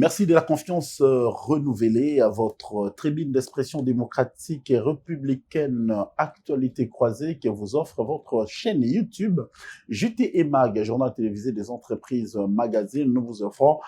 Merci de la confiance renouvelée à votre tribune d'expression démocratique et républicaine Actualité Croisée qui vous offre votre chaîne YouTube JT et Mag, journal télévisé des entreprises magazine. Nous vous offrons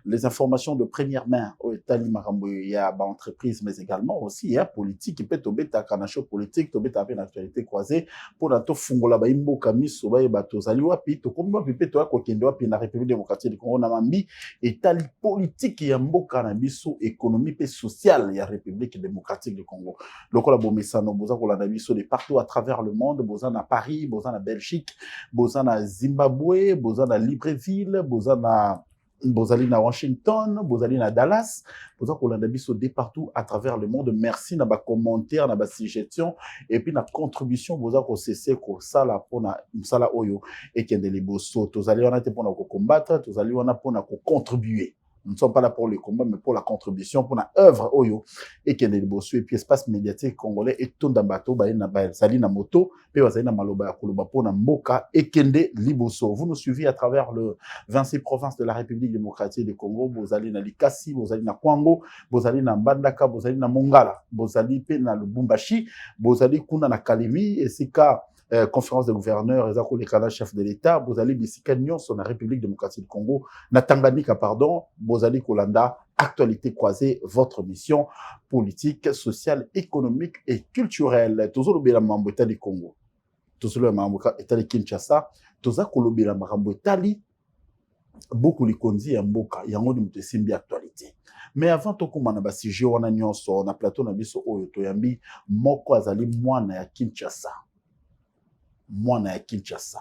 les informations de première main au Tali Marambo, il y a entreprise, mais également aussi il y a politique, il peut tobeta kanacho politique, tobeta bien actualité croisée pour la to fungola ba imbo kamiso ba bato zaliwa pi to komba pipe to akokendo pi na République démocratique du Congo na mambi et tali politique ya mboka na biso économie et sociale ya République démocratique du Congo. Lokola bomesano boza kolanda biso de partout à travers le monde, boza na Paris, boza na Belgique, boza na Zimbabwe, boza na Libreville, boza na bozali na Washington, bozali na Dallas, boza kolanda biso de partout à travers le monde. Merci na ba commentaire, na ba suggestion et puis na contribution boza ko cesser ko sala pona sala oyo et kende liboso tozali wana te pona ko combattre, tozali wana pona ko contribuer. Nous ne sommes pas là pour le combat, mais pour la contribution, pour la œuvre, oyo, et qu'il y a des bossus, et puis espace médiatique congolais, et tout dans bateau, bah, sali na moto, puis bah, na maloba, ya koloba, pour na mboka, et kende liboso. Vous nous suivez à travers le 26 provinces de la République démocratique du Congo, vous allez na Likasi, vous allez na Kwango, vous allez na Mbandaka, vous allez na Mongala, vous allez pe na Lubumbashi, vous allez kuna na Kalemi, et c'est ka, conférence de gouverneurs, et les canards chefs de l'État, vous allez bisika sur la République démocratique du Congo, na Tanganyika, pardon, vous allez Kolanda, actualité croisée, votre mission politique, sociale, économique et culturelle. Toujours le béla mambo du Congo. Toujours le mambo etali Kinshasa. Toujours le béla mambo etali. Beaucoup li konzi ya mboka. Yango di mutesimbi actualité. Mais avant to kumana ba sujet wana nyonso na plateau na biso oyo to yambi moko azali mwana ya Kinshasa. Mwana ya Kinshasa.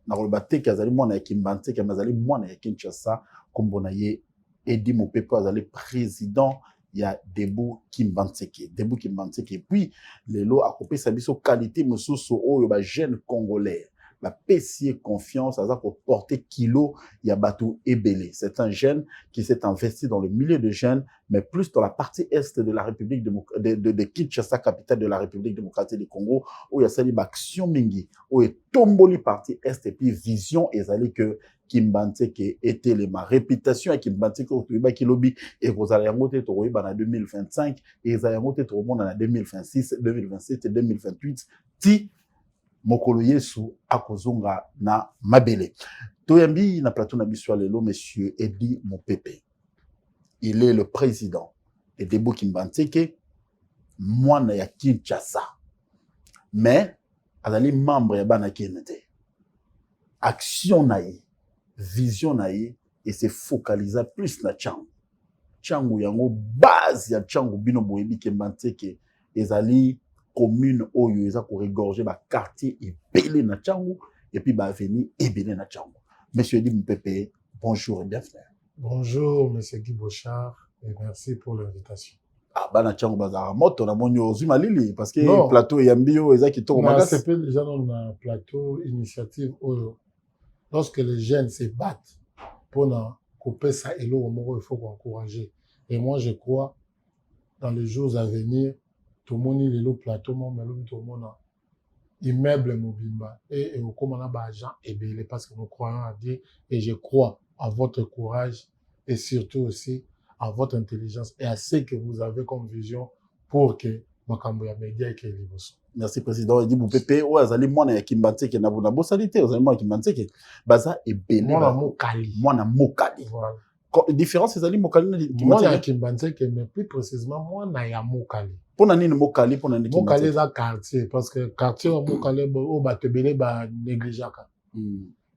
Na koloba te azali mwana ya Kimbante ke mazali mwana ya Kinshasa kombo na ye Edi Mopepe azali président ya Debout Kimbantseke. Debout Kimbantseke. Puis lelo akopesa biso qualité mosusu oyo ba jeune congolais. La PCA confiance à ça porter kilo ya batou ebele. C'est un jeune qui s'est investi dans le milieu de jeunes, mais plus dans la partie est de la République de Kinshasa, capitale de la République démocratique du Congo, où il y a sali action mingi, où est tomboli partie est et puis vision ezali que Kimbantseke était ma réputation à Kimbantseke au Tuiba Kilobi et vous allez monter au Tuiba en 2025 et vous allez monter au monde en 2026, 2027 et 2028 ti mokolo yesu akozonga na mabele. Toyambi na plateau na biso lelo monsieur Edi Mopepe. Il est le président de Debout Kimbantseke, mwana ya Kinshasa. Mais azali membre ya bana kenete. Action naïe, vision naïe et se focaliser plus na Tchangu. Tchangu yango base ya Tchangu bino boyebi Kimbantseke ezali commune oyo eza ko regorger ba quartier ebele na Tchangu et puis ba avenue ebele na Tchangu. Monsieur Edi Mopepe, bonjour et bienvenue. Bonjour monsieur Guy Bochard et merci pour l'invitation. Ah bana Tchangu bazara moto na monyo zuma lili parce que plateau yambio eza kitoko makasi. C'est déjà dans un plateau initiative oyo. Lorsque les jeunes se battent pour na couper ça et l'eau il faut encourager. Et moi je crois dans les jours à venir tout le monde est le plateau, tout le monde a immeuble mobimba et au commandant d'argent et belé parce que nous croyons à Dieu et je crois à votre courage et surtout aussi à votre intelligence et à ce que vous avez comme vision pour que makambo ya média et que liboso. Merci président Edi Mopepe o azali mwana ya Kimbantseke na bosalité azali mwana ya Kimbantseke baza ebele mwana mokali voilà. Différence ezali mokali na Kimbantseke mwana ya Kimbantseke mais plus précisément mwana ya mokali. Pona nini mokali pona nini mokali eza quartier parce que quartier wa mokali o batebele ba négligeaka.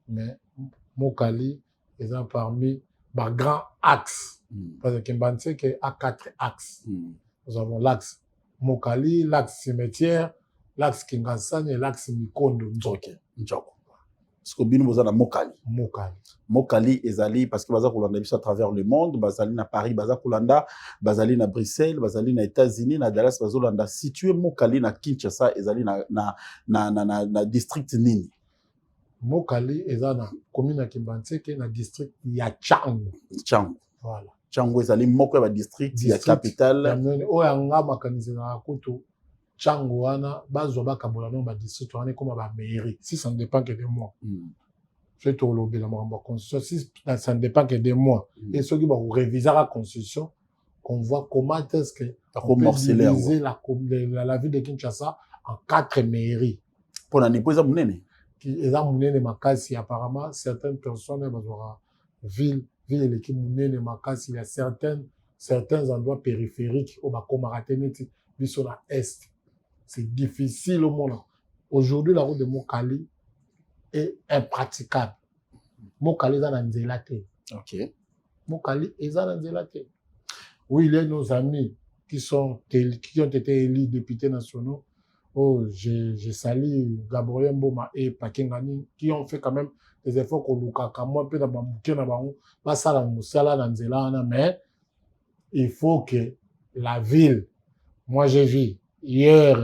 Mais mokali eza parmi ba grand axe parce que Kimbantseke a 4 axes. Nous avons l'axe Mokali, l'axe cimetière, l'axe Kingasani et l'axe Mikondo. Njoko. Parce que bino boza na Mokali. Mokali ezali parce que baza kolanda biso à travers le monde, bazali na Paris, baza kolanda, bazali na Bruxelles, bazali na États-Unis, na Dallas, bazolanda situé Mokali na Kinshasa ezali na district nini. Mokali ezali na commune ya Kimbantseke na district ya Tchangu. Voilà. Tchangu ezali moko ya district ya capitale. Oya nga makanisi na kutu Tchangu wana bazwa bakabola no ba district wana comme ba mairie. Si ça ne dépend que de moi. C'est tout le la constitution. Si ça ne dépend que de moi. Et ceux qui vont réviser la constitution, qu'on voit comment est-ce que on peut diviser la ville de Kinshasa en 4 mairies. Pour la Nipo, Ils ont mené Makassi. Apparemment, certaines personnes, ville et l'équipe mené Makassi. Il y a certains endroits périphériques où Bakomarateneti, ils sont à Est. C'est difficile au monde. Aujourd'hui, la route de Mokali est impraticable. Mokali est en Nzélate. Ok. Mokali est en Nzélate. Oui, il y a nos amis qui ont été élus députés nationaux. Oh, j'ai sali Gabriel Mboma et Pakengani qui ont fait quand même des efforts pour Lukaka. Moi, peu mais il faut que la ville, moi j'ai vu hier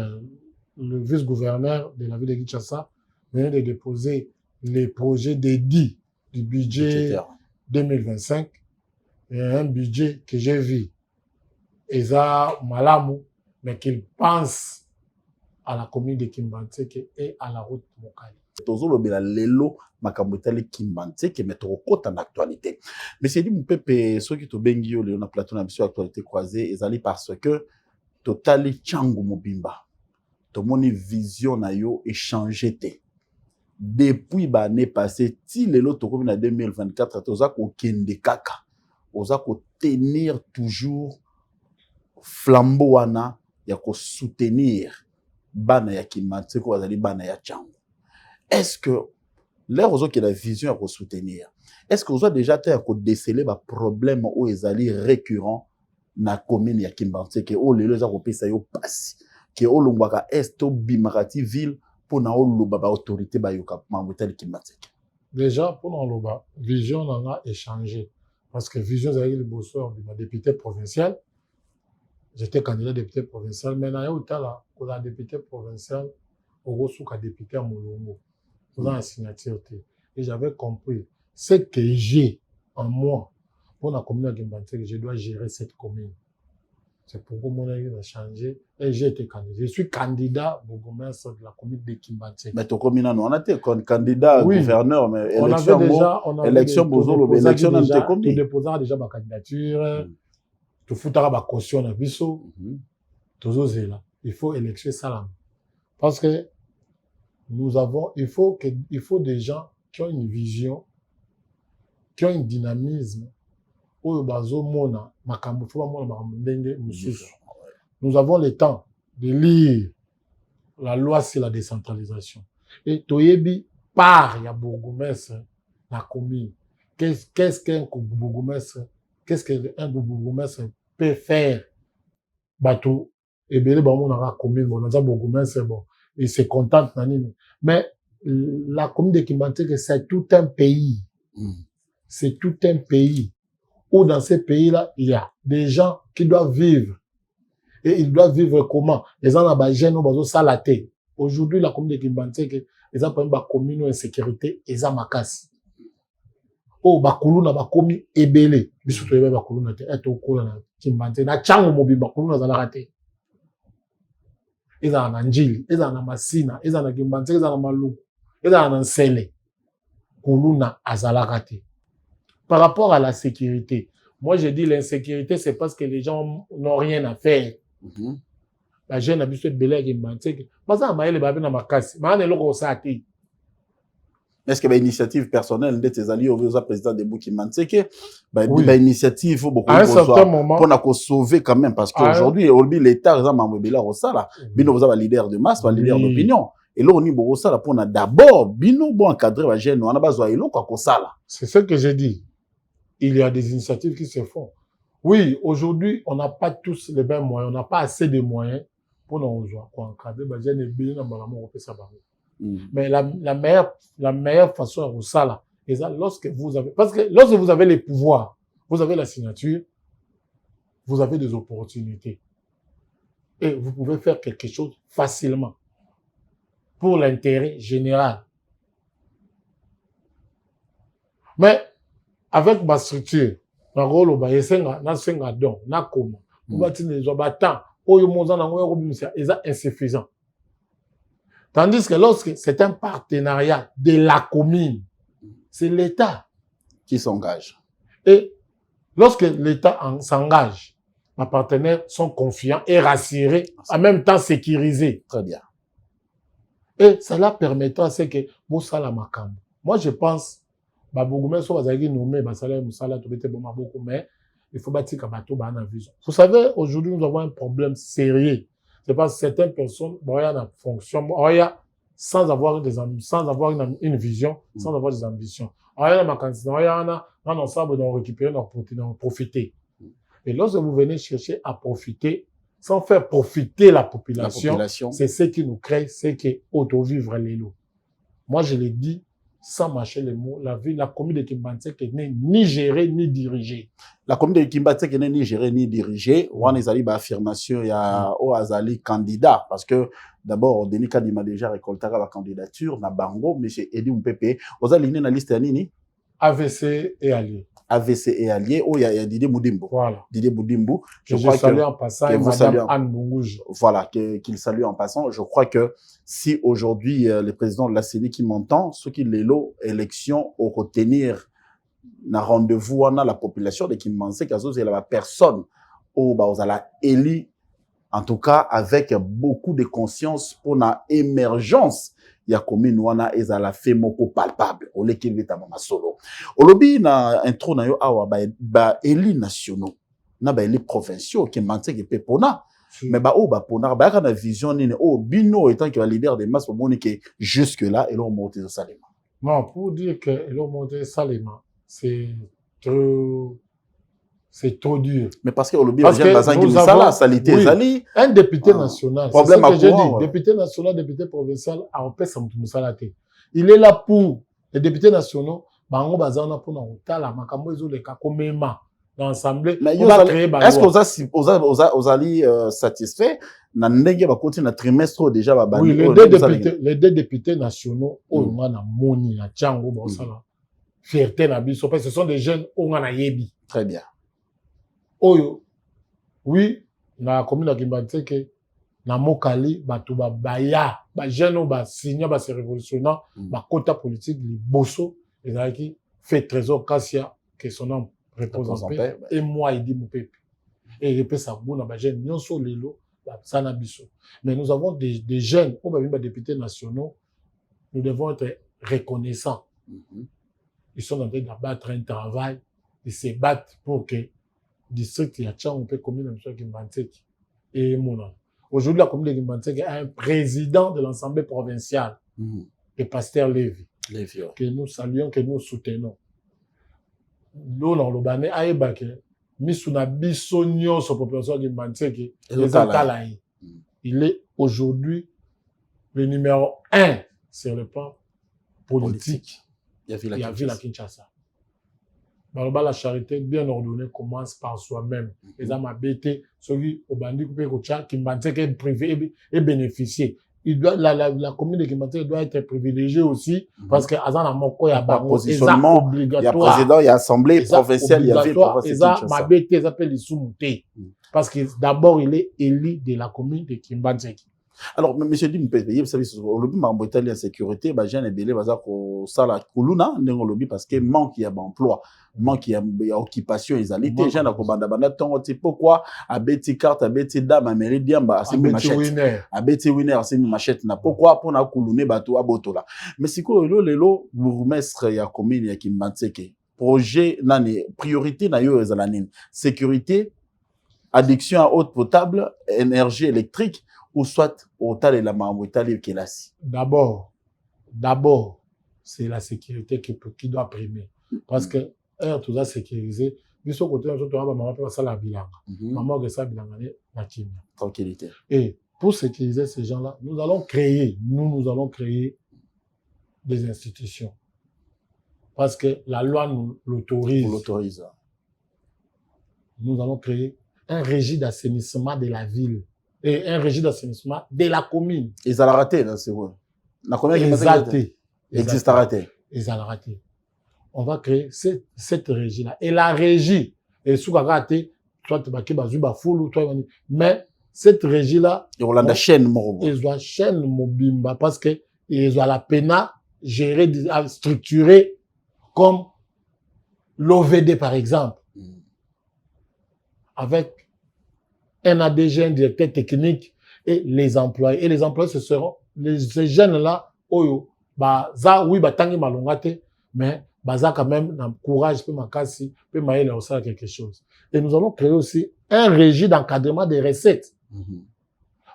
le vice-gouverneur de la ville de Kinshasa venait de déposer les projets dédiés du budget 2025 et un budget que j'ai vu. Eza Malamu, mais qu'il pense à la commune de Kimbantseke et à la route Mokali. Tozo lobela lelo makambotali Kimbantseke mais trop en actualité. Mais c'est dit mon pépé ceux qui to bengi yo na plateau na biso actualité croisée ezali parce que totali changu mobimba. To moni vision na yo échangé té. Depuis l'année passée, ti lelo to komi na 2024 toza ko kende kaka. Oza ko tenir toujours flambeau wana ya ko soutenir bana ya Kimbantseke ko azali bana ya changu. Est-ce que l'air aux autres qui a la vision à vous soutenir, est-ce que vous avez déjà été à déceler les problèmes où ils allaient récurrents dans la commune ya Kimbantseke où les gens ont ça yo passe que au longwaka est au bimarati ville pour na oloba ba autorité ba yoka mamutali Kimbantseke. Déjà pour na oloba vision on a échangé parce que vision c'est le bosseur du député provincial. J'étais candidat député provincial mais na yo tala ko la député provincial au Rosuka député à Molongo. Dans la signature. Et j'avais compris ce que j'ai en moi pour la commune de Kimbantseke, je dois gérer cette commune. C'est pourquoi mon avis a changé et j'ai été candidat. Je suis candidat bourgmestre de la commune de Kimbantseke. Mais ton commune, on a été candidat oui. Gouverneur, mais on élection, avait déjà, on avait élection, élection dans tes communes. Tu déposeras déjà ma candidature, tu foutras ma caution à Bisso, tu es là. Il faut élection salam. Parce que nous avons, il faut des gens qui ont une vision, qui ont un dynamisme. Nous avons le temps de lire la loi sur la décentralisation. Et Toyebi part, il y a bourgmestre, la commune. Qu'est-ce qu'un bourgmestre, qu'est-ce qu'un bourgmestre peut faire? Bateau, et bien, on a la commune, on a bourgmestre, bon. Et c'est contente, mais la commune de Kimbantseke, c'est tout un pays. C'est tout un pays. Où dans ces pays-là, il y a des gens qui doivent vivre. Et ils doivent vivre comment? Les gens là-bas, ils ont salaté. Aujourd'hui, la commune de Kimbantseke, ils ont pas une commune en sécurité, ils ont makasi. Oh, bakulu na bakomi ebele. Biso to yeba bakulu na te, eto kola na Kimbantseke. Na chango mobi bakulu na zalakate. Ils ont un Njili, ils ont un Massina, ils ont un Kimbantseke, ils ont un Malou, ils ont un Nsele. Kuluna azalakate. Par rapport à la sécurité, moi je dis l'insécurité, c'est parce que les gens n'ont rien à faire. La jeune a vu ce belé Kimbantseke. Mais ça, ma ele babi na makasi. Ma ne loko sati. Est-ce qu'il y a une initiative personnelle de tes alliés au président de Kimbantseke? Oui. Initiative beaucoup à un certain moment pour sauver quand même parce qu'aujourd'hui l'État exemple Mambela Rosala bino vous avez leader de masse pas leader d'opinion et là on y Rosala pour d'abord bino bon encadrer la jeune on a besoin de quoi Rosala. C'est ce que j'ai dit. Il y a des initiatives qui se font. Oui, aujourd'hui on n'a pas tous les mêmes moyens, on n'a pas assez de moyens pour nous encadrer la jeune et bien dans l'amour on peut savoir. Mais la meilleure façon à Rosala, lorsque vous avez, parce que lorsque vous avez les pouvoirs, vous avez la signature, vous avez des opportunités. Et vous pouvez faire quelque chose facilement pour l'intérêt général. Mais avec ma structure, na rôle ba yesenga na senga don na koma, vous bâtissez les obatants, oyo mozana ngoyo bimisa eza insuffisant. Tandis que lorsque c'est un partenariat de la commune, c'est l'État qui s'engage. Et lorsque l'État s'engage, mes partenaires sont confiants et rassurés, en même temps sécurisés. Très bien. Et cela permettra à ce que vous salez makambo. Moi, je pense, mais il faut bâtir comme bateau, vision. Vous savez, aujourd'hui, nous avons un problème sérieux. C'est parce que certaines personnes, fonction, sans avoir une vision, sans avoir des ambitions. On récupérer, on profiter. Et lorsque vous venez chercher à profiter, sans faire profiter la population. C'est ce qui nous crée, c'est que auto-vivre les lots. Moi, je l'ai dit, sans mâcher les mots, la commune de Kimbantseke n'est ni gérée, ni dirigée. La commune de Kimbantseke n'est ni gérée, ni dirigée. On a une affirmation, il y a Azali candidat. Parce que, d'abord, Denis Kadima déjà récolté la candidature, na Bango, M. Edi Mpepe. Vous avez une liste à Nini? AVC et alliés. AVC et alliés. Oh, il y a Didier Moudimbo. Voilà. Didier Moudimbo. Je salue en passant Madame Anne Mungouj. Voilà, qu'il salue en passant. Je crois que si aujourd'hui, le président de la CENI qui m'entend, ceux qui l'élo, élection, au retenir, na rendez-vous, on a la population de Kimbantseke, qu'il y a la personne, au, vous allez élire, en tout cas, avec beaucoup de conscience pour la émergence. Il y a commune wana ezala fait moko palpable au lequel vita mama solo au lobby na intro na yo awa ba éli nationaux na ba éli provinciaux qui Kimbantseke pe pona mais ba o ba pona ba ka na vision nini o bino étant que leader des masses au monde que jusque là et l'on monte Salema. Non, pour dire que l'on monte Salema c'est trop dur. Mais parce que au lobby salité oui, un député national, problème c'est ce que j'ai dit, député national, député provincial, il est là pour les députés nationaux, l'Assemblée. Est-ce que vous allez satisfait na trimestre déjà oui, les deux députés nationaux, fierté na biso, parce que ce sont des jeunes yebi. Très bien. Oyo, oui, na commune de Kimbantseke, na Mokali, batuba baya, ba jeune ba signa ba se révolutionnaire, ba quota politique li bosso, et qui fait trésor Kassia, que son nom repose en paix, et moi il dit mon peuple. Et il peut s'abonner na ba jeune non so lelo, ba sana biso. Mais nous avons des jeunes, ou ba députés nationaux, nous devons être reconnaissants. Ils sont en train d'abattre un travail, ils se battent pour que district ya Tchang peut commune de Kimbantseke et Mona. Aujourd'hui, la commune de Kimbantseke a un président de l'Assemblée provinciale, le pasteur Lévi, que nous saluons, que nous soutenons. Nous, dans le Bané, Aïbake, Misuna Bissonio, sa population de Kimbantseke, il est aujourd'hui le numéro 1 sur le plan politique. Il y a vu la Kinshasa. La charité bien ordonnée commence par soi-même. Les hommes habités, ceux qui au bandit coupé qui Kimbantseke privé et bénéficier. La commune de Kimbantseke doit être privilégiée aussi parce que Azan a moko ya positionnement obligatoire. Il y a président, il y a assemblée provinciale, il y a ville provinciale. Ils appellent les parce que d'abord il est élu de la commune de Kimbantseke. Alors, monsieur dit, vous savez, au lobby, ma en sécurité, j'ai un belé, sala kuluna, n'engo lobby, parce que manque y a d'emploi, manque y a occupation, ils allaient, des gens, banda, pourquoi, à Betty carte, à Betty dame, à méridien, c'est une machette. À Betty winner, c'est une machette, pourquoi, pour na kuluné, bateau, à botola. Mais si quoi, lelo, bourgmestre, y a commune, y a Kimbantseke. Projet, nani, priorité, na yo, ezalanin. Sécurité, addiction à eau potable, énergie électrique, ou soit au tal et la mambo itali kelasi. D'abord, c'est la sécurité qui doit primer. Parce que, tout ça sécurisé, du son côté, on va maman faire ça la bilanga. Maman que ça bilanga, la chimie. Tranquillité. Et pour sécuriser ces gens-là, nous allons créer des institutions. Parce que la loi nous l'autorise. Nous allons créer un régime d'assainissement de la ville. Et un régime d'assainissement de la commune. Ils ont raté, là, c'est vrai. La commune existe à rater. Ils ont raté. On va créer cette régie-là. Et la régie, et sous la raté, soit tu vas foule, mais cette régie-là, ils ont la chaîne, ils ont la chaîne, parce que ils ont la peine à gérer, à structurer, comme l'OVD par exemple, avec un ADG, un directeur technique et les employés. Et les employés, ce seront ces jeunes-là, oyo, bah, ça, oui, bah, tangi malongate, mais, bah, ça, quand même, dans le courage, peut m'accasser, peut m'aider à quelque chose. Et nous allons créer aussi un régime d'encadrement des recettes.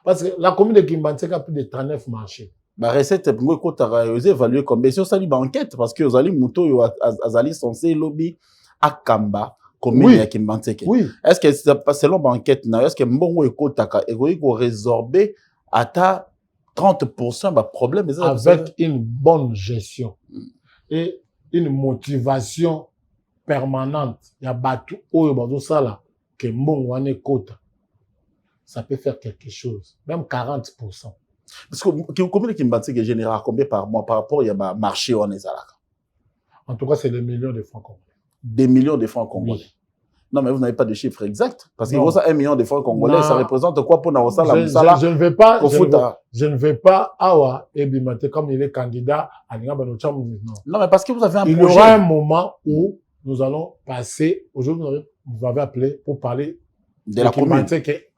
Parce que la commune de Kimbantek a plus de 39 marchés. Bah, recette, pour que tu évalué combien, si on une enquête, parce que vous allez mouto, azali censé lobby à Kamba. Oui. Oui. Est-ce que c'est pas selon l'enquête, est-ce que bon écotaka et vous résorber à ta 30% de problème avec une bonne gestion et une motivation permanente. Il y a battu au sala que bon wane kota. Ça peut faire quelque chose, même 40%. Parce que combien de Kimbantek général combien par mois par rapport il y a marché en Ezalaka? En tout cas, c'est des millions de francs congolais. Des millions de francs congolais. Oui. Non, mais vous n'avez pas de chiffre exact. Parce que ça, 1 million de francs congolais, ça représente quoi pour nous? Je ne vais pas, je ne vais pas, awa, ebimate, comme il est candidat à l'Ingabanoucham. Non, mais parce que vous avez un projet. Il y aura un moment où nous allons passer, aujourd'hui, vous m'avez appelé pour parler de la commune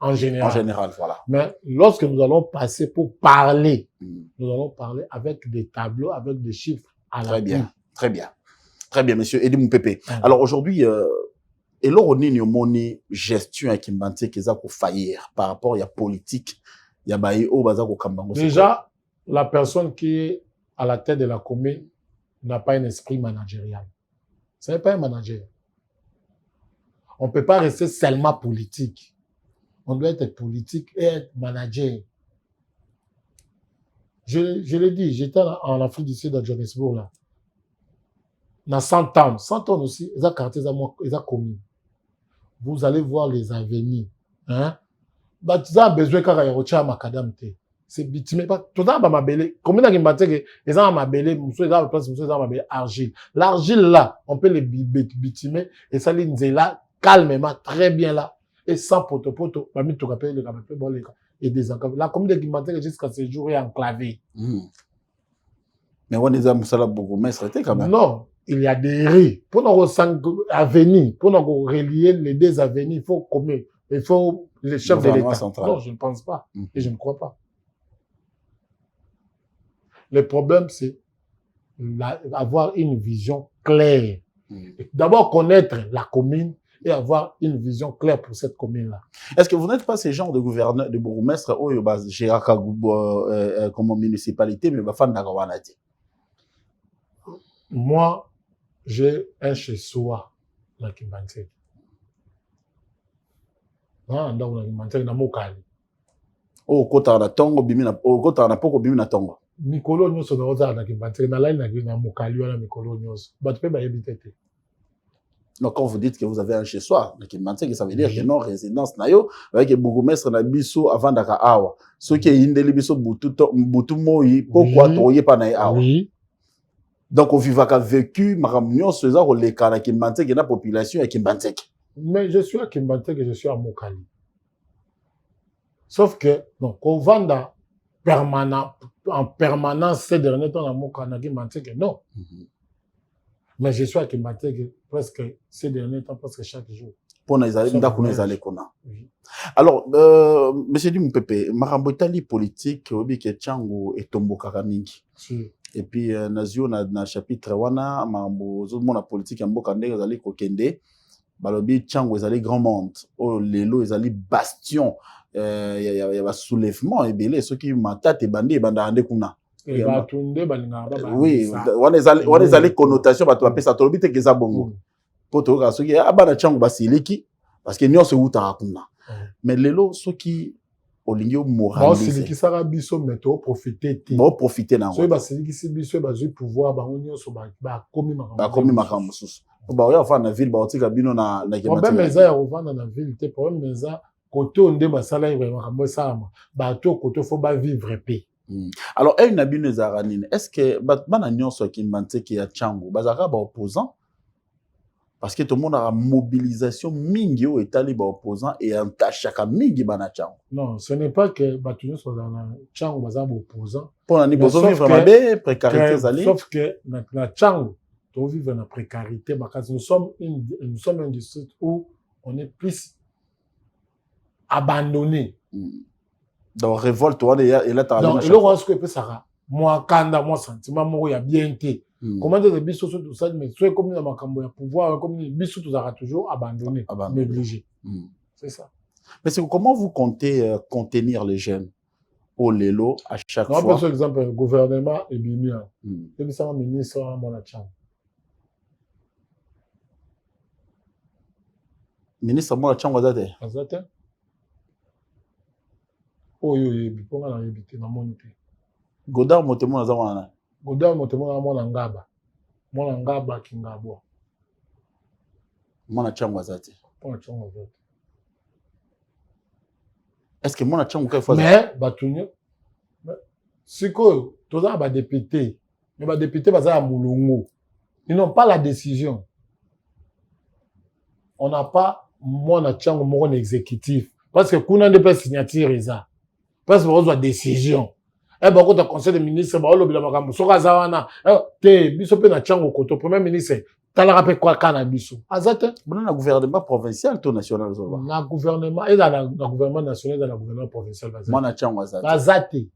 en général. En général, voilà. Mais lorsque nous allons passer pour parler, nous allons parler avec des tableaux, avec des chiffres à la Très bien, très bien. Très bien, monsieur Edi Moupepe. Alors aujourd'hui, et là, on a une gestion qui va faillir par rapport à la politique. Il y a déjà, la personne qui est à la tête de la commune n'a pas un esprit managérial. Ce n'est pas un manager. On ne peut pas rester seulement politique. On doit être politique et être manager. Je l'ai dit, j'étais en Afrique du Sud, à Johannesburg, là. Dans 100 ans. 100 ans aussi, ils ont quartier, ils ont commis. Vous allez voir les avenirs. Hein? Bah, tu as besoin quand il y a un macadam. C'est bitumé. Tout ça, bah, ma belle. Combien de gens qui ils ont ma belle, ils ont place, ils ont ma belle argile. L'argile là, on peut les bitumer et ça les là, calmement, très bien là. Et sans poto, bah, tu rappelles les gars, bon, les gars. Et des enclavés. La commune de Guimantec jusqu'à ce jour est enclavée. Mais on est à Moussala Bourgmestre, c'était quand même. Non. Il y a des rues. Pour nous avenirs, pour nous relier les deux avenirs, il faut les chefs de l'État. Non, je ne pense pas. Et je ne crois pas. Le problème, c'est avoir une vision claire. D'abord, connaître la commune et avoir une vision claire pour cette commune-là. Est-ce que vous n'êtes pas ces gens de gouverneurs, de bourgmestres, comme municipalité, mais fan d'Agawanati? Moi, j'ai un chez-soi, la Kimbantek. Non, dans la Kimbantek, na Mokali. Oh, kota na tongo, bimina, oh, kota na poko, bimina tongo. Mikolo nyoso na oza na Kimbantek, na laine na Mokali, wala Mikolo nyoso. Batu pe ba yebitete. Donc, quand vous dites que vous avez un chez-soi, la Kimbantek, ça veut dire que non, résidence na yo, avec bourgmestre na biso avant d'aka awa. Ce qui est indeli biso butu moi, pourquoi toye pa na awa? Oui. Donc, on vit avec vécu, maramnion, ce genre, les cas, la Kimbantek, et la population, et Kimbantek. Mais je suis à Kimbantek et je suis à Mokali. Sauf que, donc, on vend en permanence ces derniers temps à Mokali, Kimbantek, non. Mais je suis à Kimbantek presque ces derniers temps, presque chaque jour. Pour nous aller, alors, monsieur Di Moupepe, marambotali politique, obi ke Tchango et Tombo Karamingi. Et puis, nazio na chapitre wana, mambo, zomona politique en boka ndenge zali kokende, balobi Tchango ezali grand monde, oh lelo ezali bastion, y a soulèvement et belé, ceux qui matate bandi banda ande kuna. Et batunde balinga ba. Oui, wana ezali connotation bato ba pesa tolobi te keza bongo. Poto ka soki abana Tchango basiliki parce que nyonso uta kuna. Mais lelo ceux qui olingio moraliser. C'est qui sera biso meto profiter ti. Bon profiter na. So ba c'est qui si biso ba ju pouvoir ba onyo so ba komi makambo. Ba komi makambo susu. Ba oya fa na ville ba otika bino na Kimbantek. Problème meza ya ovanda na ville te problème meza côté onde ba sala iba makambo sama. Ba to côté faut ba vivre paix. Alors une abino zaranine. Est-ce que bana nyonso Kimbantek ya Tchango bazaka ba opposant? Parce que tout le monde a une mobilisation mingi au Italie opposant et un tachaka mingi bana Tchango. Non, ce n'est pas que Batunyo soit dans la Tchango bazaba opposant. Pour un niveau vivre ma bé précarité zali. Sauf que na Tchango on vit dans la précarité. Nous sommes un district où on est plus abandonné. Donc, révolte, et là, tu as donc, et là, ce que ça moi, quand moi, sentiment, moi, il y a bien été. Comment dire, les bisous, tout ça, mais soit comme dans ma pouvoir, comme les bisous, tout ça, toujours abandonné, négligé. C'est ça. Mais comment vous comptez contenir les jeunes au Lelo à chaque fois? Par exemple, le gouvernement est bien. Et ça, ministre, mon chambre. Ministre, moi, la chambre, Azate. Oh, yebi, ponga na yebi te na monite. Godard motemo na zawana. Godard motemo na mona ngaba. Mona ngaba kingabwa. Mona chambo azate. Mona chambo azate. Est-ce que mona chambo ka faza? Mais batunyo. Siko toza ba député. Mais ba député baza ya mulungu. Ils n'ont pas la décision. On n'a pas mona chambo mon exécutif parce que kuna ne pas signature ça. Parce que vous avez décision. Eh ben, quand le conseil des ministres, bah, le makambo, soka zawana, te, biso pe na chango koto, premier ministre, t'as rappelé quoi kana biso. Azate. Bon, na gouvernement provincial, tout national, zoba. Na gouvernement, et dans la gouvernement national, dans la gouvernement provincial, azate. Moi, na chango azate. Azate.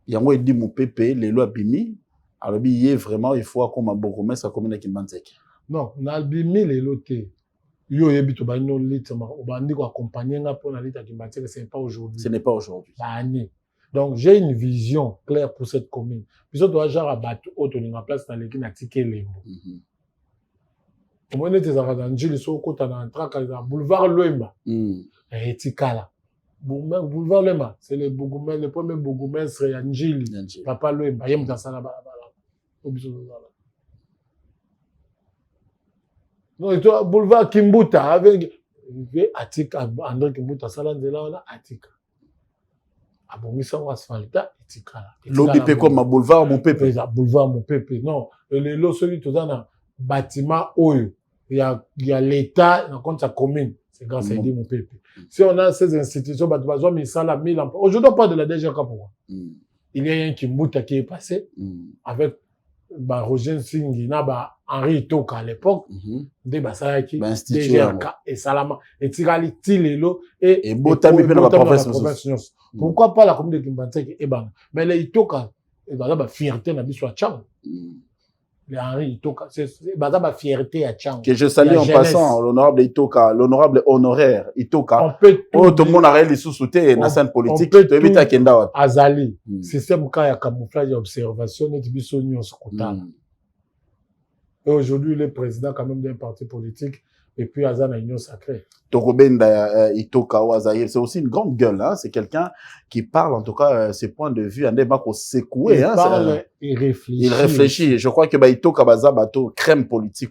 Yango dit mon pépé, les lois bimi, alors il vraiment, il faut comme un bourgmestre, ça comme une Kimbanzek. Non, na bimi les lotés. Yo yebi to ba no lit ma obandi ko accompagner nga pour la lit à Kimbanzek, ce n'est pas aujourd'hui. Ce n'est pas aujourd'hui. Donc j'ai une vision claire pour cette commune. Puis on doit genre abattre auto en place dans l'équipe na ticket lembo. Au moins tes avantages les so kota na entraka dans boulevard Lemba. Et tikala. Boulevard Lemba, c'est le bougumestre, le premier bougumestre ya Njili. Papa Lemba, yem dans ça là-bas. Non, et toi, boulevard Kimbuta, avec Atika, André Kimbuta, Salandela, là, Atika. Abomisa ou asphalta, Atika. Lobby comme ma boulevard, mon pépé. Boulevard, mon pépé. Non, le lot, celui tout dans un bâtiment Oyo. Il y a l'État, dans compte sa commune. C'est grâce à dit mon pépé. Si on a ces institutions, bah, tu vas mis ça là, 1000 emplois. Aujourd'hui, on parle de la DGK pour il y a un Kimbuta qui est passé avec bah, Roger Singh, Henri Toka à l'époque, des Basayaki, des GRK et Salama, et Tirali Tilelo et Botami dans la province. Pourquoi pas la commune de Kimbanzek et Ban? Mais les Itoka, et bah, fierté n'a pas Tchang. Les Henri Itoka, c'est bah, fierté à Tchang. Que je salue en passant l'honorable Itoka, l'honorable honoraire Itoka. On peut tout le monde a réalisé sous-souté dans la scène politique. On peut tout Kenda. Azali, système cas de camouflage et observation, n'est pas son scrutin. Et aujourd'hui, il est président quand même d'un parti politique et puis Azan a union sacrée. Torobenda Itoka Ouazaïr, c'est aussi une grande gueule, hein. C'est quelqu'un qui parle, en tout cas, ses points de vue, un débat qu'on secoué, hein. Il réfléchit. Il réfléchit. Je crois que Itoka Baza Bato, crème politique,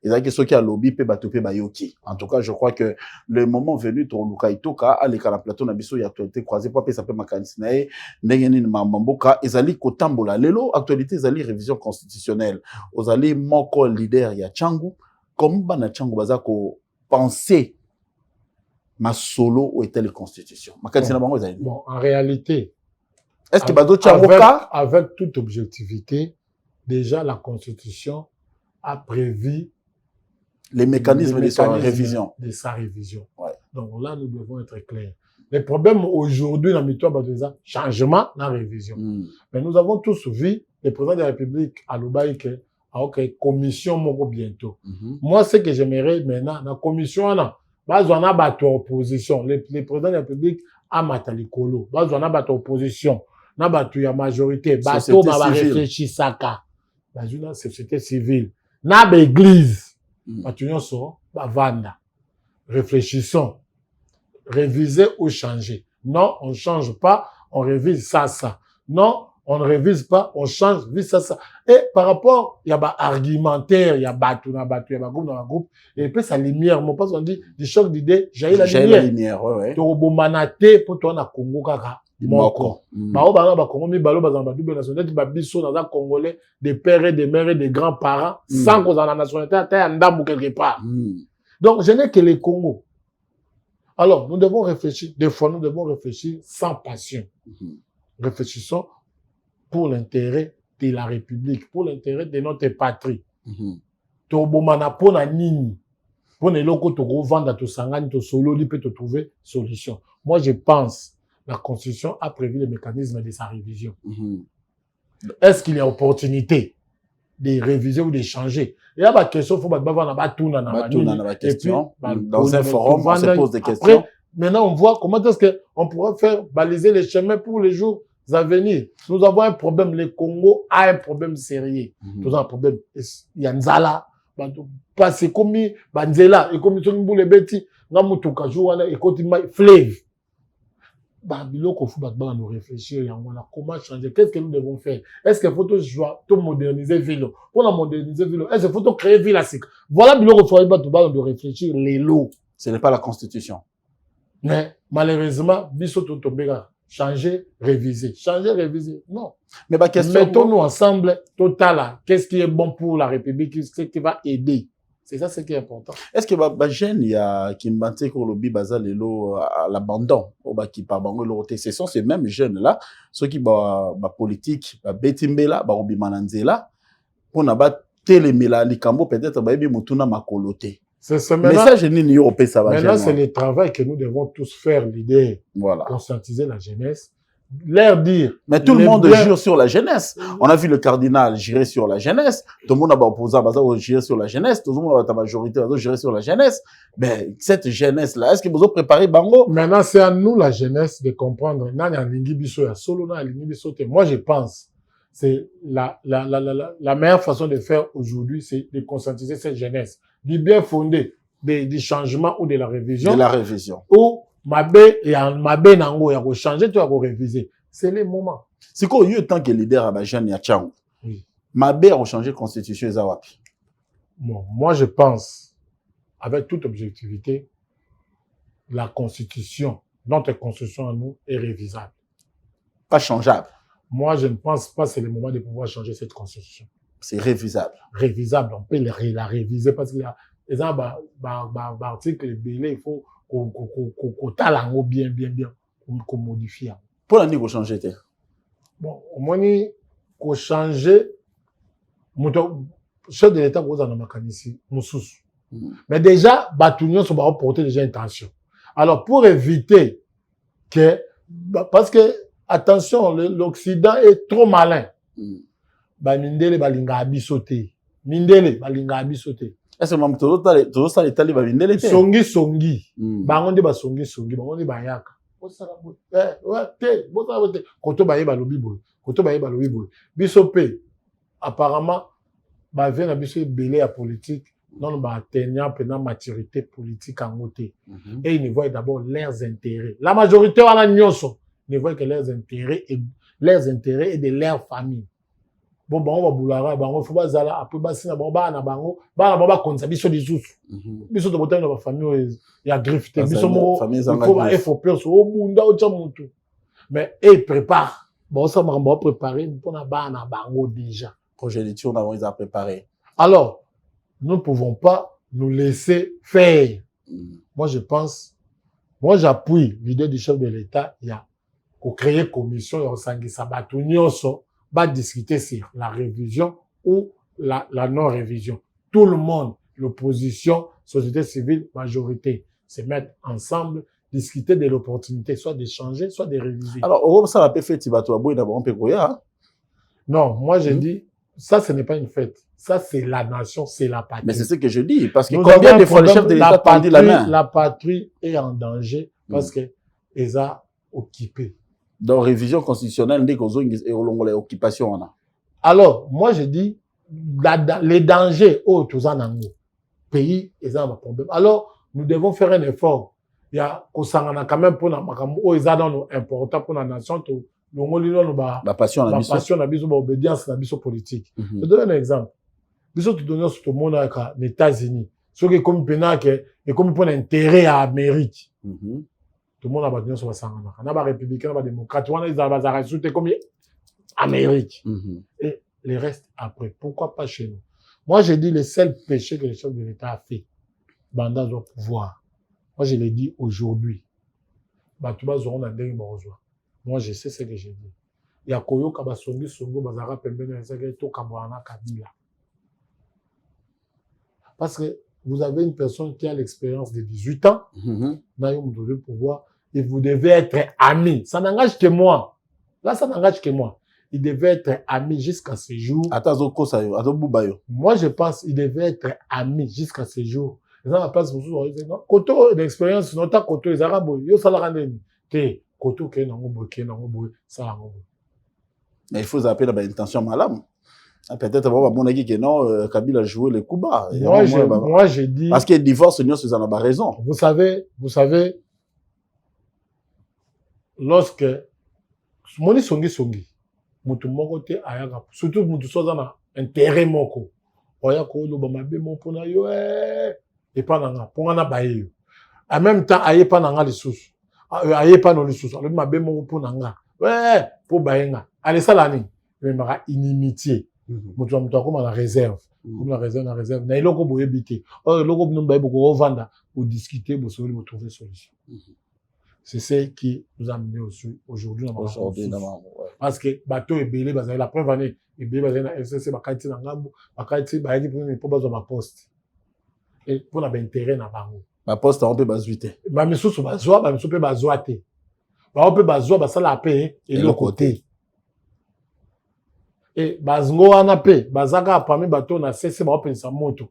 ils ont ceux qui a lobby, pe Bato, pe Bayoki. En tout cas, je crois que le moment venu, Luka Itoka, à l'écart plateau, Nabiso, il y a actualité croisée, pas ça peut makanisnae, Nengenin Mamboka, Ezali Kotambola, Lelo, actualité, Ezali révision constitutionnelle. Ozali Moko leader, il y a Changu. Comment Bana Changu Baza ko penser ma solo ou est-elle constitution? Bon, en réalité, est-ce que Bazo Changoka, avec toute objectivité, déjà la constitution a prévu les mécanismes de sa révision. Ouais. Donc là, nous devons être clairs. Les problèmes aujourd'hui dans l'histoire de changement dans la révision. Mais nous avons tous vu le président de la République à l'Ubaïque, commission moko bientôt. Moi, ce que j'aimerais maintenant, la commission, on a battu opposition. Le président de la République a matali kolo. On a battu opposition. On a battu la majorité. Bateau, on va réfléchir ça. La société civile. Na l'église. Battu so, vanda. Réfléchissons. Réviser ou changer. Non, on change pas, on révise ça. Non, on ne révise pas, on change, vise ça. Et par rapport, il y a argumentaire, il y a battu, il y a groupe dans la groupe, et puis sa lumière, moi, parce qu'on dit, du choc d'idées, j'ai la lumière. Ouais. Torobo manate, pour toi, na Congo, kaka. Moko. Congo, mi balo, bazamba, double nationalité, biso, dans un Congolais, des pères et des mères et des grands-parents, sans qu'on en a nationalité, à terre, en quelque part. Donc, je n'ai que les Congo. Alors, nous devons réfléchir, des fois, nous devons réfléchir sans passion. Réfléchissons pour l'intérêt de la République, pour l'intérêt de notre patrie. Tobomana pona nini. Pour eloko to vendre to sangani to solo li peut te trouver solution. Moi je pense la Constitution a prévu les mécanismes de sa révision. Est-ce qu'il y a opportunité de réviser ou de changer? Il y a des questions, il faut que question. Dans un forum, on se pose des questions. Après, maintenant, on voit comment est-ce qu'on pourra faire baliser les chemins pour les jours à venir. Nous avons un problème. Le Congo a un problème sérieux. Nous avons un problème. Il y a Nzala. Parce que comme Banzela, et comme tout le monde les bêtis, Namutuka, Jouana, et continue, Flave. Biloko faut nous réfléchir, comment changer, qu'est-ce que nous devons faire? Est-ce qu'il faut tout moderniser ville? Pour la moderniser ville, est-ce qu'il faut créer ville à sec? Voilà, Biloko faut de réfléchir les lots. Ce n'est pas la Constitution. Mais, malheureusement, Bisso Totobega, changer, réviser. Changer, réviser. Non. Mais ma question. Mettons-nous ensemble, total, qu'est-ce qui est bon pour la République, qu'est-ce qui va aider? C'est ça, ce qui est important. Est-ce que jeune, il y a qui m'bante pour le bibaza lelo à l'abandon, ou qui par bango l'autre, ce sont ces mêmes jeunes là, ceux qui politique, betimbela, obi mananzela, pour n'a télémela likambo peut-être bi mutuna makolote. C'est ce message ni européen ça va. Maintenant c'est le travail que nous devons tous faire, l'idée. Voilà. Conscientiser la jeunesse. Leur dire. Mais tout le monde jure sur la jeunesse. On a vu le cardinal jurer sur la jeunesse. Tout le monde a opposé à jurer sur la jeunesse. Tout le monde a ta majorité a jurer sur la jeunesse. Mais cette jeunesse-là, est-ce que vous avez préparé Bango? Maintenant, c'est à nous, la jeunesse, de comprendre. Moi, je pense, c'est la meilleure façon de faire aujourd'hui, c'est de conscientiser cette jeunesse. Du bien fondé, des changements ou de la révision. De la révision. Ou, Mabé nango ya ko changer tu vas ko réviser. C'est le moment. C'est quoi eu tant que leader à jeune ya Tchang. Oui. Mabé a changé constitution zawapi. Bon, moi je pense avec toute objectivité la constitution, notre constitution à nous est révisable. Pas changeable. Moi je ne pense pas que c'est le moment de pouvoir changer cette constitution. C'est révisable. Révisable, on peut la réviser parce qu'il y a article il faut qu'on bien, qu'on modifie. Pour l'année qu'on change, bon, au moins, qu'on change, chef de l'État, vous en avez ici, mais déjà, Batounion sont porter déjà intention. Alors, pour éviter que, parce que, attention, l'Occident est trop malin. Mindele, balinga abisote. Mindele, balinga abisote. Est-ce que tout ça les talibans vindele songi bangonde ba songi bangonde ba yaka osala te koto ba yeba lobi boy biso pe apparemment ba vient na biso belé à politique non ba atteignant pendant maturité politique en côté et ils ne voient d'abord leurs intérêts. La majorité wana nyonso ne voient que leurs intérêts et de leur famille. Bon, on va boulara, on faut bazala, après basina, bon, bana konza, biso dizous. Biso de botan dans la famille, il y a grifté, biso mo, il faut peur, au bunda, au chamutu. Mais, prépare. Bon, ça m'a préparé, pour na bana bango déjà. Projet d'étude, on a préparé. Alors, nous ne pouvons pas nous laisser faire. Moi, je pense, moi, j'appuie l'idée du chef de l'État, il y a, pour créer commission, il y a Sangi Sabato, va discuter sur la révision ou la non-révision. Tout le monde, l'opposition, société civile, majorité, se mettre ensemble, discuter de l'opportunité, soit de changer, soit de réviser. Alors, ça va faire Tibato Aboui d'abord un peu goya. Non, moi je dis, ça ce n'est pas une fête. Ça c'est la nation, c'est la patrie. Mais c'est ce que je dis, parce que combien de fois le chef de l'État tendit la main? La patrie est en danger parce que les a occupés. Dans la révision constitutionnelle, dès qu'on a une occupation. Alors, moi, je dis, les dangers, tous en pays, ils ont un problème. Alors, nous devons faire un effort. Il y a, quand même, pour ils ont important pour la nation, la passion, l'obédience, la politique. Je donne un exemple. Je donne tout le monde aux États-Unis. Ce qui est comme pour l'intérêt à l'Amérique. Tout le monde a battu sur la sangana. On a des républicains, on a des démocrates. On a des arrêtés comme Amérique. Et les restes après. Pourquoi pas chez nous? Moi, j'ai dit le seul péché que le chef de l'État a fait pendant son pouvoir. Moi, je l'ai dit aujourd'hui. Moi, je sais ce que j'ai dit. ya koyoka basongi songo bazaka pembeni ezaki to kabwana Kabila. Parce que vous avez une personne qui a l'expérience de 18 ans, dans vous devez pouvoir, et vous devez être amis. Ça n'engage que moi. Là, ça n'engage que moi. Il devait être ami jusqu'à ce jour. Moi, je pense qu'il devait être ami jusqu'à ce jour. Koto d'expérience, nota koto les arabes, yo salarandeni. Te koto ke nango boy, ça mais il faut appeler la intention malade. Peut-être que non, Kabila a joué les coups bas. Moi, j'ai dit. Parce que divorce, nous en a raison. Vous savez, lorsque moni songi, mutu moko te ayaka, surtout mutu soza na intérêt moko. Oya ko lo ba mabe mo pona yo et pas nanga, ponga na baye yo. En même temps, aye pas nanga les sous. Aye pas non les sous. Le mabe mo pona nga. Ouais, pour bayenga. Allez ça l'année. Mais mara inimitié. Mutu comme la réserve. Comme la réserve. Na iloko boye bité. Oh, iloko bino baye boko vanda pour discuter, pour trouver solution. C'est ce qui nous a amené aujourd'hui dans parce que bateau est belé, la preuve année, et belé, na FCC, bakati na ngambo, bakati, bayaki pour besoin ma poste. Et pour la intérêt na bango. Ma poste, on peut bazuiter. Ma miso so bazoa, ma miso peut bazoate. On peut bazoa, bah ça la paix, et le côté. Et bazongo wana pe, bazaka parmi bateau na cessé, ba open sa moto.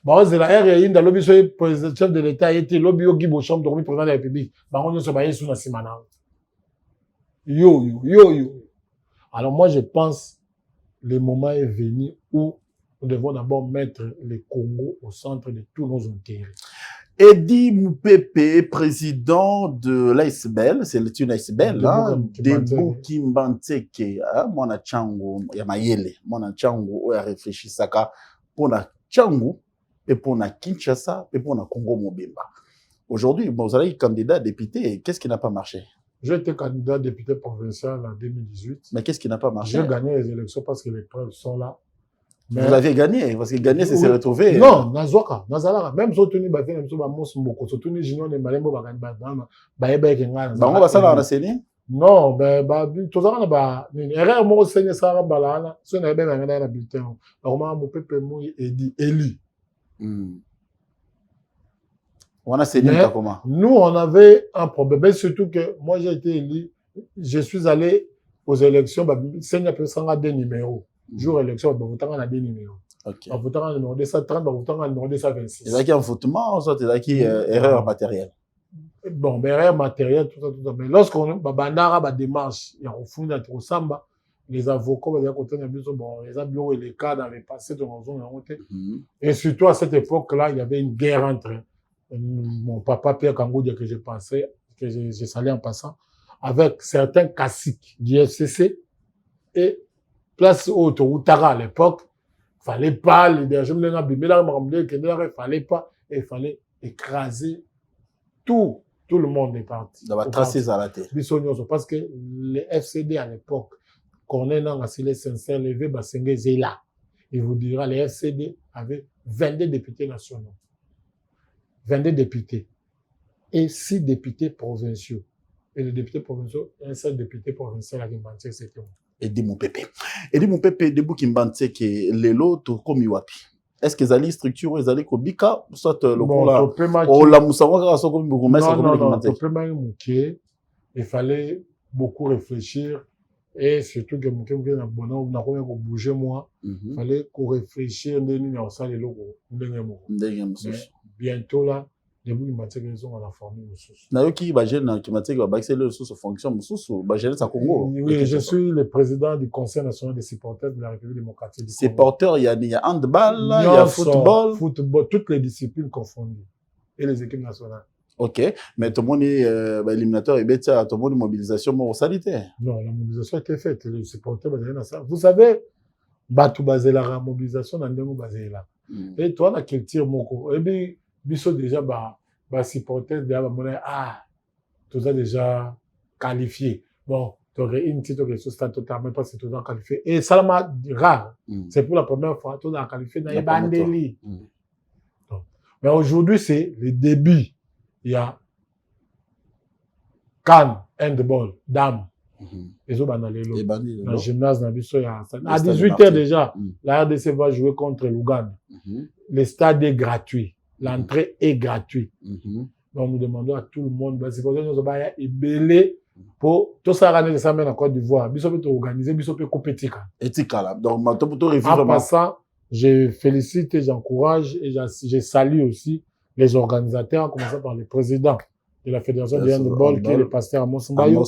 Bah, c'est la RI, dans l'objet, le chef de l'État, était lobby au Guibo Chambre, dormi président de la République. Bah, on se bat sous la simana. Yo. Alors, moi, je pense, le moment est venu où nous devons d'abord mettre le Congo au centre de tous nos intérêts. Edi Moupepe, président de l'ASBL, c'est une ASBL, Debout Kimbanteke, Mona Chango, Yamayele, Mona Chango, a réfléchi Saka, pour la Chango, et pour la Kinshasa, et pour la Congo Mobimba. Aujourd'hui, vous allez être candidat député, qu'est-ce qui n'a pas marché? J'ai été candidat député provincial en 2018. Mais qu'est-ce qui n'a pas marché? J'ai gagné les élections parce que les preuves sont là. Mais vous avez gagné, parce que gagner, c'est se retrouver. Non, Nazwaka, même si on a fait un peu de moussou, surtout les juniors de Malembo, non, tout ça, on a erreur, moi, c'est ça, balana, si on a bien gagné la bulletin, normalement, mon peuple est élu. On a saigné comment? Nous, on avait un problème, surtout que moi, j'ai été élu, je suis allé aux élections, c'est un des numéros. Jour élection, on a des numéros. Ok. On a un numéro 230, on a un numéro 226. C'est un foutement, soit c'est erreur matérielle. Bon, erreur matérielle, tout ça. Mais lorsqu'on a des démarches, il y a au fond d'être au samba, les avocats, bon, les abios et les cas dans les passés de nos zones. Et surtout à cette époque-là, il y avait une guerre entre mon papa Pierre Kangoudi que j'ai pensé, que j'ai salé en passant, avec certains caciques du FCC et place haute, Outara à l'époque, fallait pas, il fallait pas, et il fallait écraser tout le monde est parti. Ça va tracer à la tête. Parce que les FCD à l'époque, qu'on est dans la sincère, levé, là. Il vous dira, les FCD avaient 22 députés nationaux. 22 députés. Et 6 députés provinciaux. Et les députés provinciaux, un seul député provincial à Kimbanté, c'était moi. Edi Moupepe, Debout Kimbanteke, Lelo, Tokomi Wapi. Est-ce que les structures, les allées Kobika, soit le ou la Moussawa, soit comme beaucoup, non, il fallait beaucoup réfléchir et surtout que on a bouger moi, il fallait qu'on réfléchisse bientôt là. Debout Kimbanteke, ils ont la formule. Nayoki, Bajen, Kimbanteke, va baxer le sous fonction, Bajen, ça Congo. Oui, je suis le président du Conseil national des supporters de la République démocratique du Congo. Supporters, il y a handball, il y a football. Football, toutes les disciplines confondues. Et les équipes nationales. Ok, mais tout le monde est éliminateur et tout le monde est mobilisation pour sanitaire. Non, la mobilisation a été faite. Les supporters, vous savez, Batou basé la mobilisation dans le basé là. Et toi, la culture, Moko. Et bien, biso déjà supporter tout ça déjà qualifié. Bon, tu aurais une petite question totalement pas c'est tout ça qualifié et ça m'a rare. C'est pour la première fois tout ça qualifié dans les bandeli. Mais aujourd'hui c'est le début. Il y a CAN handball dame Les autres banalelo. Et Dans le le gymnase, à 18 Stade h déjà, Mm. la RDC va jouer contre l'Ouganda. Le stade est gratuit. L'entrée est gratuite. Donc, nous demandons à tout le monde, c'est pour ça que nous avons belé pour tout ça, ramener ça en Côte d'Ivoire. Nous sommes organisés, nous sommes compétitifs. Éthique, là. Donc, maintenant, en passant, je félicite et j'encourage et je salue aussi les organisateurs, en commençant par le président de la Fédération de handball, qui est le pasteur Amos Mayo,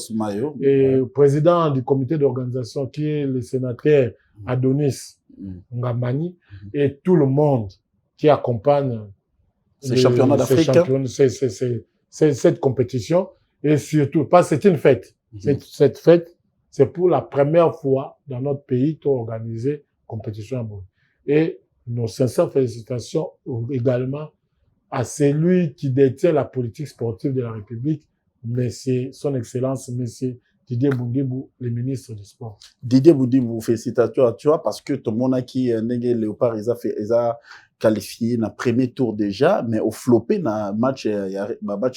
et le président du comité d'organisation, qui est le sénateur Adonis Ngambani, et tout le monde qui accompagne ces championnats d'Afrique, cette compétition. Et surtout, parce que c'est une fête. Cette fête, c'est pour la première fois dans notre pays pour organiser compétition à Bourg. Et nos sincères félicitations également à celui qui détient la politique sportive de la République, monsieur, son Excellence, monsieur Didier Boundibou, le ministre du Sport. Didier Boundibou, félicitations à toi, parce que tout le monde qui est Léopard, ils ont qualifié dans le premier tour déjà, mais au flopé dans le match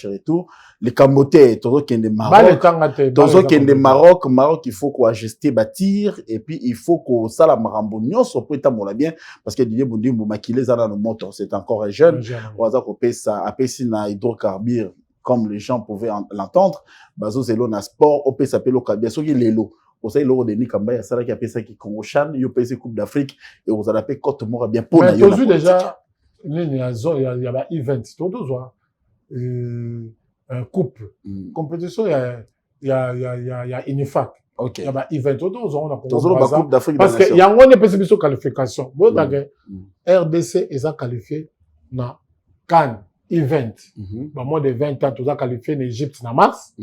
retour, les Camotais, tout qui est de Maroc, Maroc, il faut qu'on ajuste bâtir, et puis il faut qu'on sala marambonio, so peut être mon bien, parce que Didier Boundibou maquillé ça dans le moteur, c'est encore un jeune, on va dire qu'on paye ça, après si na hydrocarbures, comme les gens pouvaient l'entendre, bazo zelo na sport, on peut s'appeler le kabia, so qui l'élo. Pour ça, il aura Denis Kamba, il y a ça qui appelle ça qui Congo Chan, il y a passé Coupe d'Afrique, et vous allez appeler Côte Mora bien pour la politique. Mais déjà, il y a un event, tout un coupe, compétition, il y a Unifac. Il y a un event, Coupe d'Afrique. Parce qu'il y a une possibilité de qualification. RDC, ils ont qualifié dans Cannes. Event. Dans moins de 20 ans, tu as qualifié en Égypte en mars.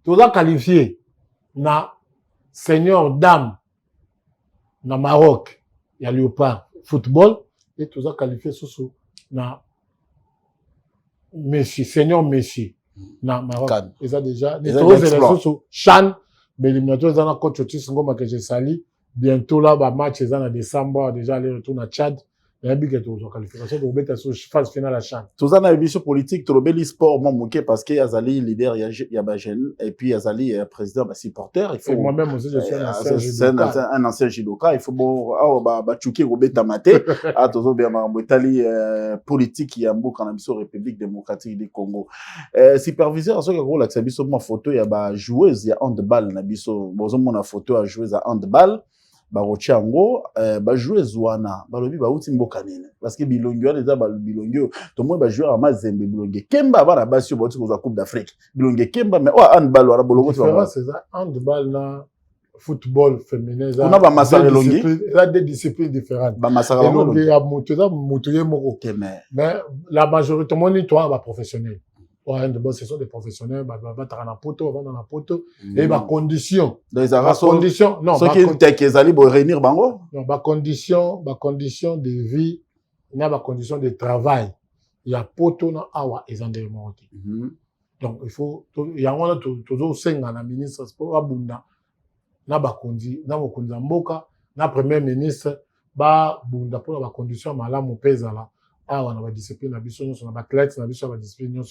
Tu as qualifié dans Seigneur Dame dans Maroc. Il y a Léopard football. Et tu as qualifié dans Messi, Seigneur Messi dans Maroc. Ils ont déjà. Ils ont Chan, mais l'éliminatoire, ils ont encore Chotis Ngoma que j'ai sali. Bientôt là, match, ils ont en décembre, déjà aller retourner à Tchad. Il y a un but qui est aux qualifications pour mettre sur phase finale à Chan. Tout ça dans l'émission politique, tout le bel sport, moi, mouqué, parce qu'il y a Zali, leader, il y a Bajen, et puis il y a Zali, président, supporter. Il faut. Et moi-même aussi, je suis un ancien judoka. Un ancien judoka. Il faut bon, tchouké, robé, tamate. Tout ça, bien, Italie, politique, il y a un beau cannabiso République démocratique du Congo. Superviseur, à ce que la xabiso, ma photo, il y a joueuse, il y a handball, nabiso, bon, mon photo à joueuse à handball. Barocha ngo joueuse wana balobi bauti mboka nene parce que bilongi wana eza bilongi to moi joueur amazembe bilongi kemba bana basi bauti ko Coupe d'Afrique bilongi kemba mais handball wana bolongo tu vois c'est ça handball na football féminin ça on a ba masara longi ça des disciplines différentes ba masara longi ya mutu ye moko mais la majorité moni toi ba professionnel handball ce sont des professionnels ba dans la poto et ba condition non ce qui est que ezali bo réunir bango non ba condition de vie na ba condition de travail il y a poto na awa ezandele monte donc il faut il y a wana toujours senga na ministre sport abunda na ba kondi na mokonzi mboka na premier ministre ba bunda pour ba condition malamu pesa là. On a discipline, on a athlète, on a discipline,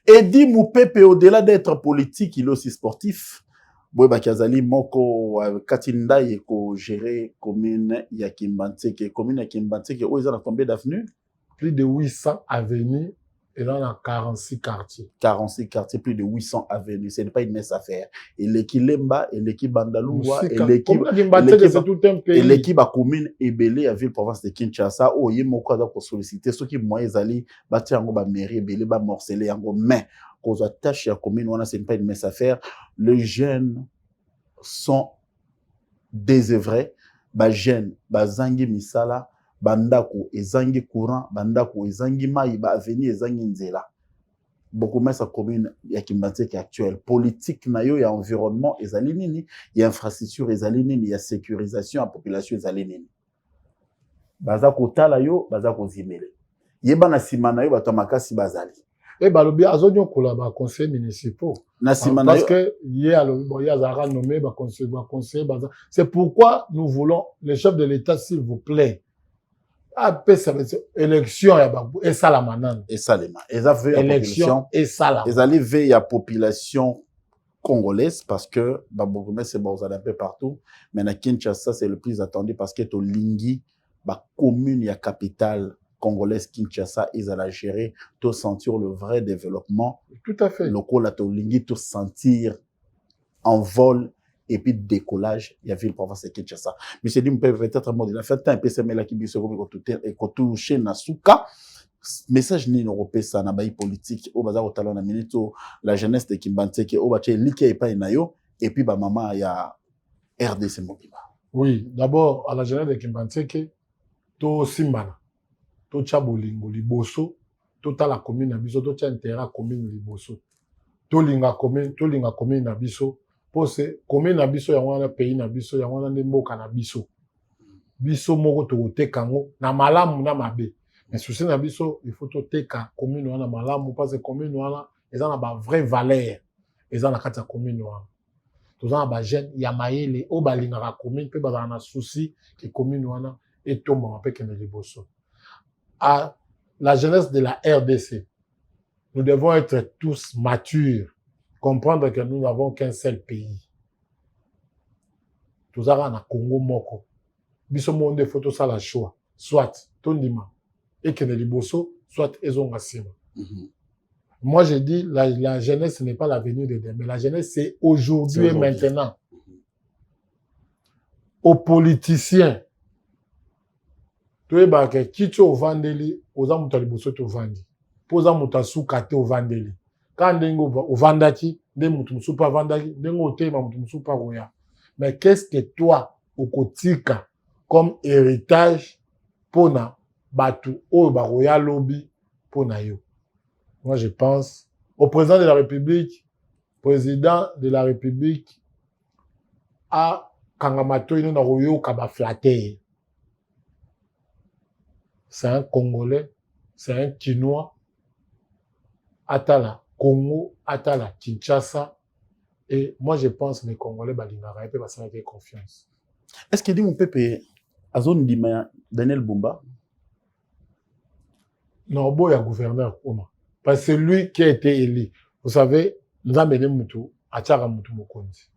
et dit Moupepe, au-delà d'être politique, il est aussi sportif. Boeba Kazali Moko Katinda ko gérer commune Yakimbantseke, commune Yakimbantseke, où ils ont combien d'avenues? Plus de 800 avenues. Et là, on a 46 quartiers. 46 quartiers, plus de 800 avenues. Ce n'est pas une mince affaire. Et l'équipe Lemba, et l'équipe Bandaloua, et l'équipe à commune Ebele à ville-province de Kinshasa, où il y a beaucoup de solliciter. Ceux qui moyens allaient bâtir en mairie, Ebele, morceler en mais, cause attache à commune, ce n'est pas une mince affaire. Les jeunes sont désœuvrés. Les jeunes, Zangi Misala, bandako ezangi courant bandako ezangi mai ba avenir ezangi nzela beaucoup mais sa commune ya Kimbantseke actuelle politique na yo ya environnement ezali nini ya infrastructure ezali nini ya sécurisation ya population ezali nini baza kotala yo baza kozimele yeba na sima na yo bato makasi bazali et balobi azonyo kola ba conseil municipaux na sima na yo parce que il y a Zara nommé ba conseil baza c'est pourquoi nous voulons les chefs de l'État s'il vous plaît après ça élection et ça la manane et ça les élection et ça la ils allaient veiller à population congolaise parce que Babogome c'est bon, un peu partout. Mais à Kinshasa, c'est le plus attendu parce que to lingi, commune et capitale congolaise Kinshasa, ils allaient gérer, tout sentir le vrai développement. Tout à fait. Le col to lingi, tout sentir en vol et puis décollage, il y a ville province de Kinshasa. Mais c'est dit, peut-être un mot de la fête, un peu c'est là qui se et qu'on touche Nasuka. Message ni européen ça na baï politique au bazar au talon na minute la jeunesse de Kimbantseke au baché like et pas inayo et puis ba maman ya RDC Mobimba. Oui, d'abord à la jeunesse de Kimbantseke to simbana to chabolingo liboso to ta la commune na biso to cha intérêt commune liboso to linga commune na biso pose commune na biso ya wana pays na biso ya wana ne mboka na biso biso moko to tekango na malamu na mabe. Mais souci na biso, il faut to teka commune wana malamu parce que commune wana eza na ba vraie valeur eza na kati ya commune wana. Toza na ba jeune ya mayele o balingaka commune pe bazana na souci que commune wana etomba pe kende liboso. À la jeunesse de la RDC, nous devons être tous matures, comprendre que nous n'avons qu'un seul pays. Toza na Congo moko. Biso monde photo ça la choix, soit tondima et que liboso, soit ezonga sima. Moi, je dis, la jeunesse, ce n'est pas l'avenir de demain. La jeunesse, c'est aujourd'hui et maintenant. Aux politiciens, tu es baké, qui tu au vendeli, aux amuta liboso tu vendi. Posa muta soukate au vendeli. Quand dengo au vendaki, dengo mutu musupa vendaki, dengo tema mutu musupa roya. Mais qu'est-ce que toi, au kotika, comme héritage, pona, Batu, oh, Baroya Lobby, pour Nayo. Moi, je pense au président de la République à Kangamato, il n'a royo kaba flatté. C'est un Congolais, c'est un Chinois, Atala Congo, Atala Kinshasa. Et moi, je pense que les Congolais, balingara, ils peuvent avoir confiance. Est-ce qu'il dit mon pépé, à zone d'Ima, Daniel Bumba? Non, bon, il y a gouverneur. Parce que c'est lui qui a été élu. Vous savez, nous avons mené Moutou, Achara Moutou Mokonzi.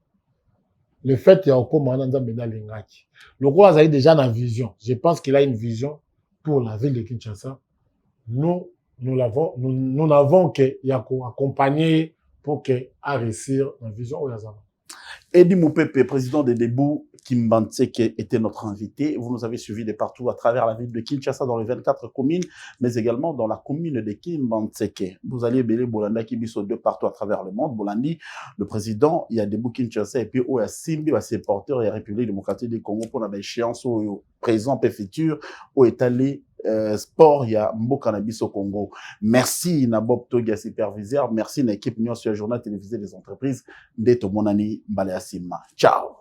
Le fait qu'il y a un commandant, nous avons mené Lingaki. Le roi a déjà une vision. Je pense qu'il a une vision pour la ville de Kinshasa. Nous n'avons qu'à accompagner pour qu'il a réussir la vision. Edi Moupepe, président de Debout, Kimbantseke était notre invité. Vous nous avez suivis de partout à travers la ville de Kinshasa, dans les 24 communes, mais également dans la commune de Kimbantseke. Vous allez Bélé Bolanda qui biso de partout à travers le monde. Bolandi, le président, il y a Debout Kinshasa et puis il y a Simbi, ses porteurs et la République démocratique du Congo pour la échéance au présent et futur, au étalé sport, il y a Mboka Nabiso Congo. Merci Nabob Togia superviseur, merci à l'équipe Nyon sur le journal télévisé des entreprises d'Eto Monani Baleasima. Ciao.